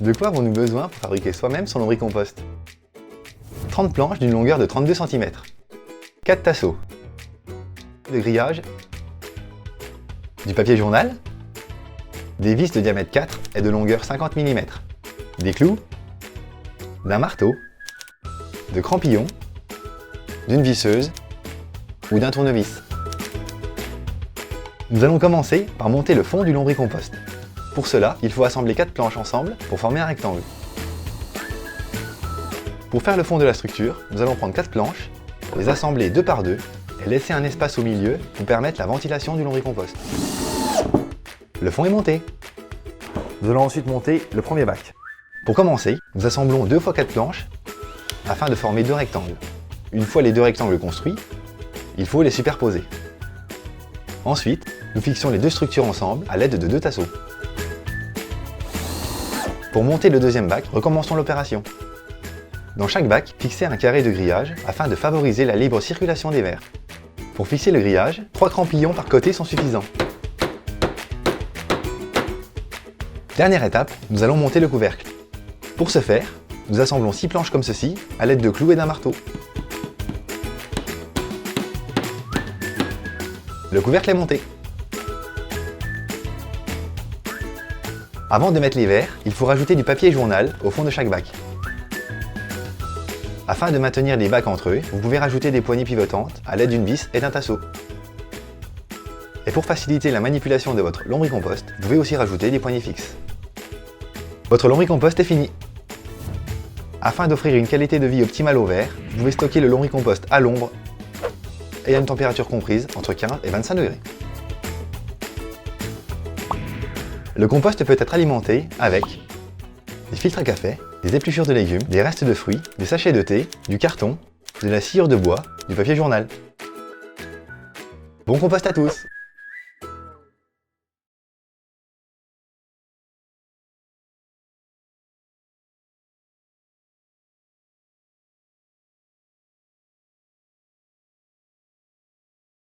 De quoi avons-nous besoin pour fabriquer soi-même son lombricompost? 30 planches d'une longueur de 32 cm, 4 tasseaux, de grillage, du papier journal, des vis de diamètre 4 et de longueur 50 mm, des clous, d'un marteau, de crampillons, d'une visseuse ou d'un tournevis. Nous allons commencer par monter le fond du lombricompost. Pour cela, il faut assembler 4 planches ensemble pour former un rectangle. Pour faire le fond de la structure, nous allons prendre 4 planches, les assembler 2 par 2 et laisser un espace au milieu pour permettre la ventilation du lombricompost. Le fond est monté. Nous allons ensuite monter le premier bac. Pour commencer, nous assemblons 2 fois 4 planches afin de former 2 rectangles. Une fois les 2 rectangles construits, il faut les superposer. Ensuite, nous fixons les 2 structures ensemble à l'aide de 2 tasseaux. Pour monter le deuxième bac, recommençons l'opération. Dans chaque bac, fixez un carré de grillage afin de favoriser la libre circulation des verres. Pour fixer le grillage, 3 crampillons par côté sont suffisants. Dernière étape, nous allons monter le couvercle. Pour ce faire, nous assemblons 6 planches comme ceci à l'aide de clous et d'un marteau. Le couvercle est monté. Avant de mettre les verres, il faut rajouter du papier journal au fond de chaque bac. Afin de maintenir les bacs entre eux, vous pouvez rajouter des poignées pivotantes à l'aide d'une vis et d'un tasseau. Et pour faciliter la manipulation de votre lombricompost, vous pouvez aussi rajouter des poignées fixes. Votre lombricompost est fini. Afin d'offrir une qualité de vie optimale aux vers, vous pouvez stocker le lombricompost à l'ombre et à une température comprise entre 15 et 25 degrés. Le compost peut être alimenté avec des filtres à café, des épluchures de légumes, des restes de fruits, des sachets de thé, du carton, de la sciure de bois, du papier journal. Bon compost à tous!